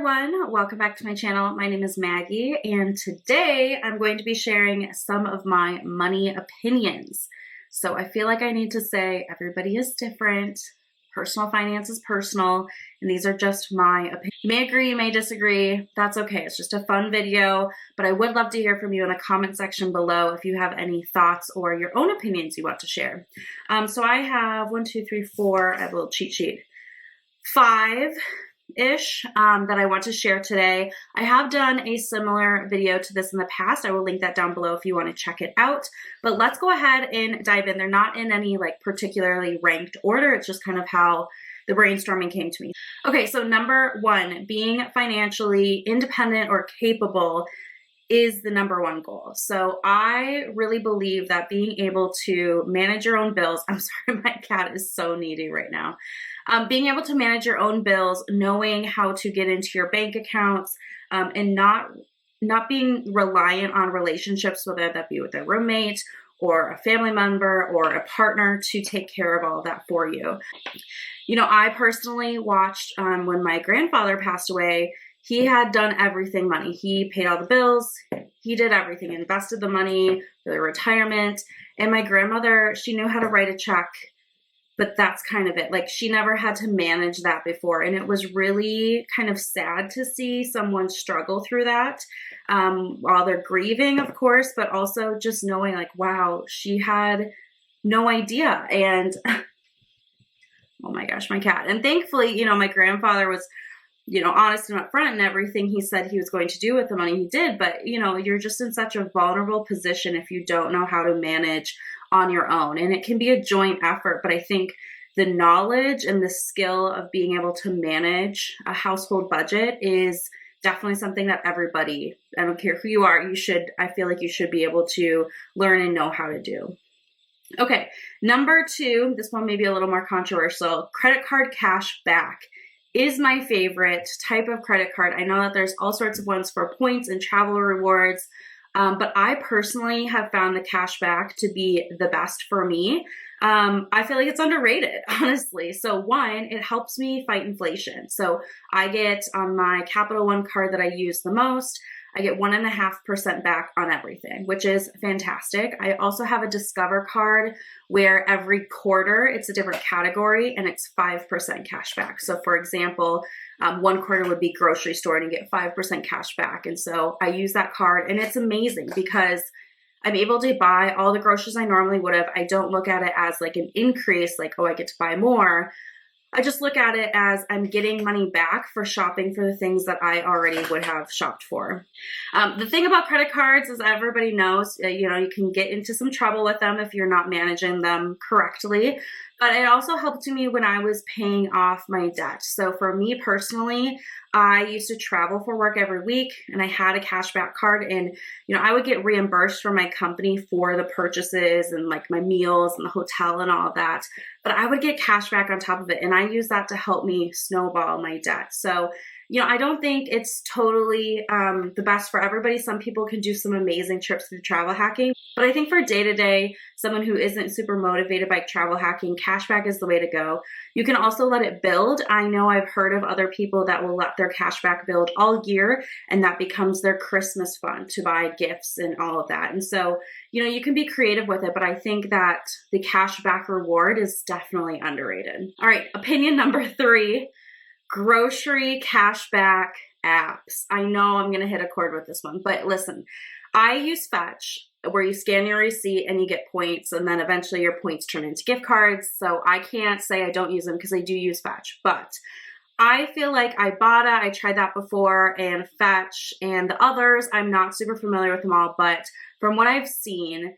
everyone, welcome back to my channel. My name is Maggie, and today I'm going to be sharing some of my money opinions. So I feel like I need to say everybody is different. Personal finance is personal, and these are just my opinions. You may agree, you may disagree. That's okay. It's just a fun video, but I would love to hear from you in the comment section below if you have any thoughts or your own opinions you want to share. So I have 1, 2, 3, 4. I have a little cheat sheet. 5-ish that I want to share today. I have done a similar video to this in the past. I will link that down below if you want to check it out. But let's go ahead and dive in. They're not in any like particularly ranked order. It's just kind of how the brainstorming came to me. Okay, so number 1, being financially independent or capable is the number 1 goal. So I really believe that being able to manage your own bills, I'm sorry, my cat is so needy right now. Being able to manage your own bills, knowing how to get into your bank accounts, and not being reliant on relationships, whether that be with a roommate or a family member or a partner, to take care of all of that for you. You know, I personally watched when my grandfather passed away. He had done everything money. He paid all the bills. He did everything, invested the money for the retirement. And my grandmother, she knew how to write a check, but that's kind of it. Like, she never had to manage that before. And it was really kind of sad to see someone struggle through that while they're grieving, of course, but also just knowing like, wow, she had no idea. And oh my gosh, my cat. And thankfully, you know, my grandfather was, you know, honest and upfront in everything he said he was going to do with the money he did. But, you know, you're just in such a vulnerable position if you don't know how to manage on your own. And it can be a joint effort, but I think the knowledge and the skill of being able to manage a household budget is definitely something that everybody, I don't care who you are, I feel like you should be able to learn and know how to do. Okay, number 2, this one may be a little more controversial. Credit card cash back is my favorite type of credit card. I know that there's all sorts of ones for points and travel rewards, but I personally have found the cash back to be the best for me. I feel like it's underrated, honestly. So 1, it helps me fight inflation. So I get on my Capital One card that I use the most, I get 1.5% back on everything, which is fantastic. I also have a Discover card where every quarter it's a different category and it's 5% cash back. So for example, 1 quarter would be grocery store and you get 5% cash back. And so I use that card and it's amazing because I'm able to buy all the groceries I normally would have. I don't look at it as like an increase, like, oh, I get to buy more. I just look at it as I'm getting money back for shopping for the things that I already would have shopped for. The thing about credit cards is everybody knows, you know, you can get into some trouble with them if you're not managing them correctly. But it also helped me when I was paying off my debt. So for me personally, I used to travel for work every week and I had a cashback card, and, you know, I would get reimbursed from my company for the purchases and like my meals and the hotel and all of that. But I would get cash back on top of it. And I use that to help me snowball my debt. So, you know, I don't think it's totally the best for everybody. Some people can do some amazing trips through travel hacking, but I think for day-to-day, someone who isn't super motivated by travel hacking, cashback is the way to go. You can also let it build. I know I've heard of other people that will let their cashback build all year, and that becomes their Christmas fund to buy gifts and all of that. And so, you know, you can be creative with it, but I think that the cashback reward is definitely underrated. All right, opinion number 3. Grocery cashback apps. I know I'm going to hit a chord with this one, but listen, I use Fetch, where you scan your receipt and you get points, and then eventually your points turn into gift cards. So I can't say I don't use them because I do use Fetch, but I feel like Ibotta, I tried that before, and Fetch and the others, I'm not super familiar with them all, but from what I've seen,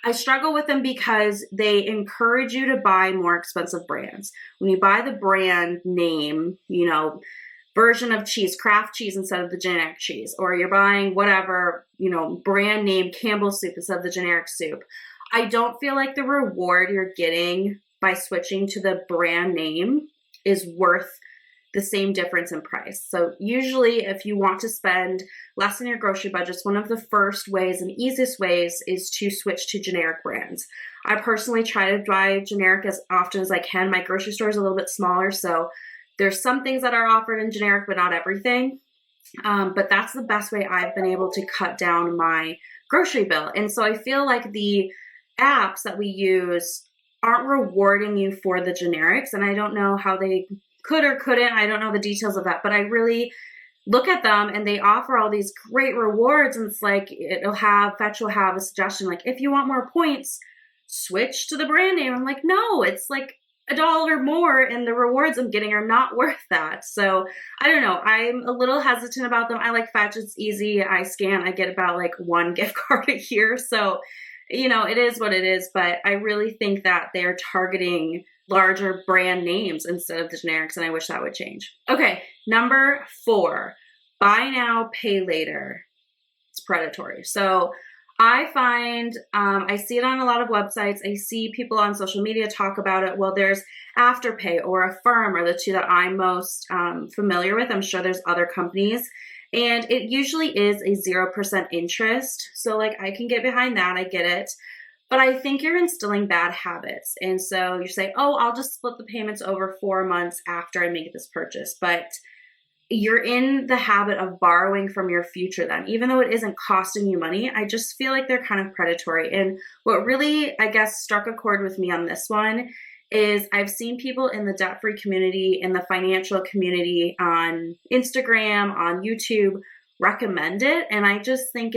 I struggle with them because they encourage you to buy more expensive brands. When you buy the brand name, you know, version of cheese, Kraft cheese instead of the generic cheese, or you're buying whatever, you know, brand name Campbell's soup instead of the generic soup, I don't feel like the reward you're getting by switching to the brand name is worth the same difference in price. So usually if you want to spend less in your grocery budgets, one of the first ways and easiest ways is to switch to generic brands. I personally try to buy generic as often as I can. My grocery store is a little bit smaller, so There's some things that are offered in generic, but not everything. But that's the best way I've been able to cut down my grocery bill. And so I feel like the apps that we use aren't rewarding you for the generics. And I don't know how they could or couldn't. I don't know the details of that, but I really look at them and they offer all these great rewards. And it's like, Fetch will have a suggestion, like, if you want more points, switch to the brand name. I'm like, no, it's like $1 more, and the rewards I'm getting are not worth that. So I don't know. I'm a little hesitant about them. I like Fetch. It's easy. I scan. I get about like 1 gift card a year. So, you know, it is what it is. But I really think that they're targeting larger brand names instead of the generics, and I wish that would change. Okay, number 4, buy now, pay later. It's predatory. So I find, I see it on a lot of websites. I see people on social media talk about it. Well, there's Afterpay or Affirm are the two that I'm most familiar with. I'm sure there's other companies. And it usually is a 0% interest. So like I can get behind that. I get it. But I think you're instilling bad habits. And so you say, oh, I'll just split the payments over 4 months after I make this purchase. But you're in the habit of borrowing from your future then, even though it isn't costing you money. I just feel like they're kind of predatory. And what really, I guess, struck a chord with me on this one is I've seen people in the debt-free community, in the financial community on Instagram, on YouTube, recommend it. And I think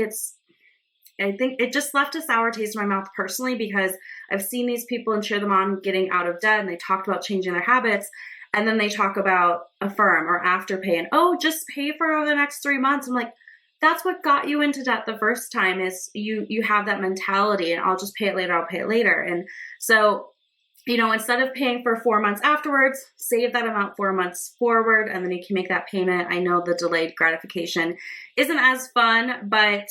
it just left a sour taste in my mouth personally, because I've seen these people and cheer them on getting out of debt, and they talked about changing their habits. And then they talk about Affirm or Afterpay and, oh, just pay for the next 3 months. I'm like, that's what got you into debt the first time, is you have that mentality, and I'll just pay it later, I'll pay it later. And so, you know, instead of paying for 4 months afterwards, save that amount 4 months forward, and then you can make that payment. I know the delayed gratification isn't as fun, but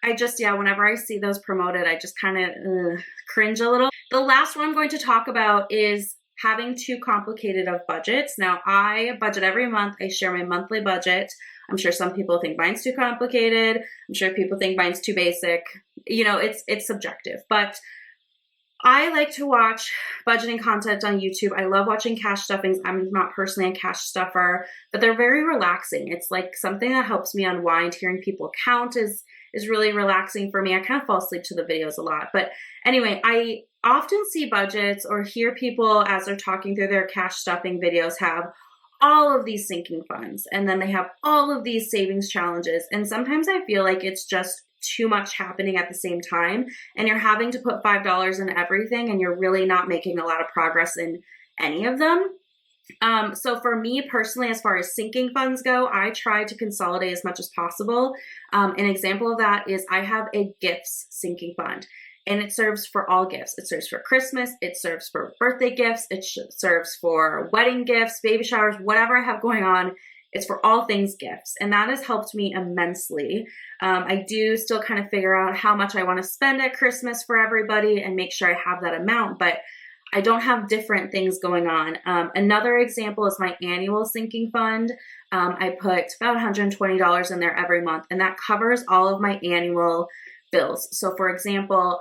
I just, whenever I see those promoted, I just kind of cringe a little. The last one I'm going to talk about is having too complicated of budgets. Now, I budget every month. I share my monthly budget. I'm sure some people think mine's too complicated. I'm sure people think mine's too basic. You know, it's subjective. But I like to watch budgeting content on YouTube. I love watching cash stuffings. I'm not personally a cash stuffer, but they're very relaxing. It's like something that helps me unwind. Hearing people count is really relaxing for me. I kind of fall asleep to the videos a lot. But anyway, I often see budgets or hear people as they're talking through their cash stuffing videos have all of these sinking funds, and then they have all of these savings challenges. And sometimes I feel like it's just too much happening at the same time, and you're having to put $5 in everything, and you're really not making a lot of progress in any of them. So for me personally, as far as sinking funds go, I try to consolidate as much as possible. An example of that is I have a gifts sinking fund, and it serves for all gifts. It serves for Christmas. It serves for birthday gifts. It serves for wedding gifts, baby showers, whatever I have going on. It's for all things gifts. And that has helped me immensely. I do still kind of figure out how much I want to spend at Christmas for everybody and make sure I have that amount, but I don't have different things going on. Another example is my annual sinking fund. I put about $120 in there every month, and that covers all of my annual bills. So for example,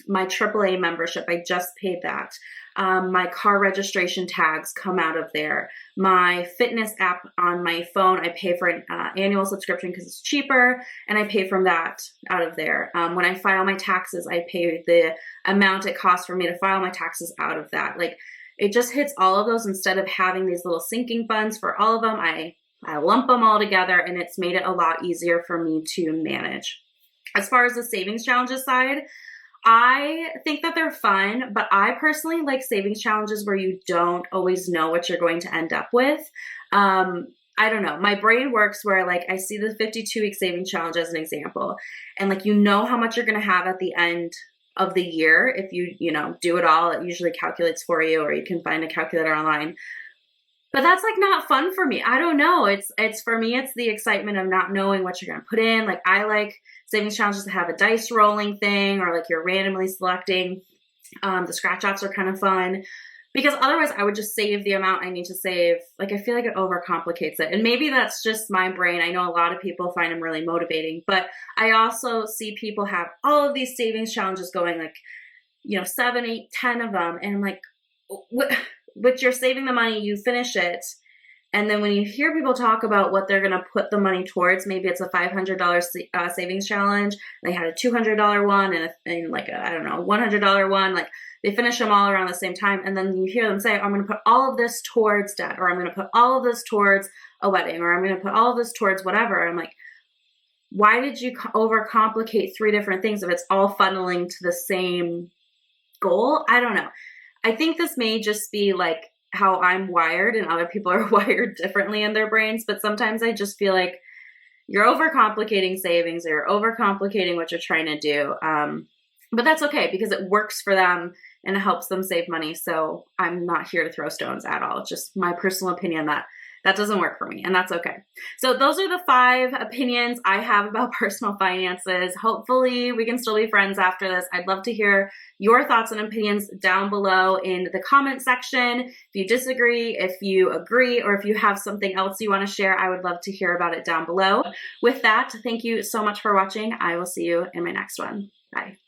my AAA membership, I just paid that. My car registration tags come out of there. My fitness app on my phone, I pay for an annual subscription because it's cheaper, and I pay from that out of there. When I file my taxes, I pay the amount it costs for me to file my taxes out of that. Like, it just hits all of those. Instead of having these little sinking funds for all of them, I lump them all together, and it's made it a lot easier for me to manage. As far as the savings challenges side, I think that they're fun, but I personally like savings challenges where you don't always know what you're going to end up with. I don't know. My brain works where, like, I see the 52-week savings challenge as an example, and like, you know how much you're going to have at the end of the year. If you know, do it all, it usually calculates for you, or you can find a calculator online. But that's like not fun for me. I don't know. It's for me, it's the excitement of not knowing what you're going to put in. Like, I like savings challenges to have a dice rolling thing, or like you're randomly selecting. The scratch offs are kind of fun, because otherwise I would just save the amount I need to save. Like, I feel like it overcomplicates it. And maybe that's just my brain. I know a lot of people find them really motivating, but I also see people have all of these savings challenges going, like, you know, 7, 8, 10 of them. And I'm like, but you're saving the money, you finish it, And then when you hear people talk about what they're going to put the money towards, maybe it's a $500 savings challenge. They had a $200 one and like a, I don't know, $100 one. Like they finish them all around the same time. And then you hear them say, I'm going to put all of this towards debt, or I'm going to put all of this towards a wedding, or I'm going to put all of this towards whatever. And I'm like, why did you overcomplicate 3 different things if it's all funneling to the same goal? I don't know. I think this may just be like how I'm wired, and other people are wired differently in their brains. But sometimes I just feel like you're overcomplicating savings, or you're overcomplicating what you're trying to do. But that's okay, because it works for them and it helps them save money. So I'm not here to throw stones at all. It's just my personal opinion that doesn't work for me, and that's okay. So those are the 5 opinions I have about personal finances. Hopefully we can still be friends after this. I'd love to hear your thoughts and opinions down below in the comment section. If you disagree, if you agree, or if you have something else you want to share, I would love to hear about it down below. With that, thank you so much for watching. I will see you in my next one. Bye.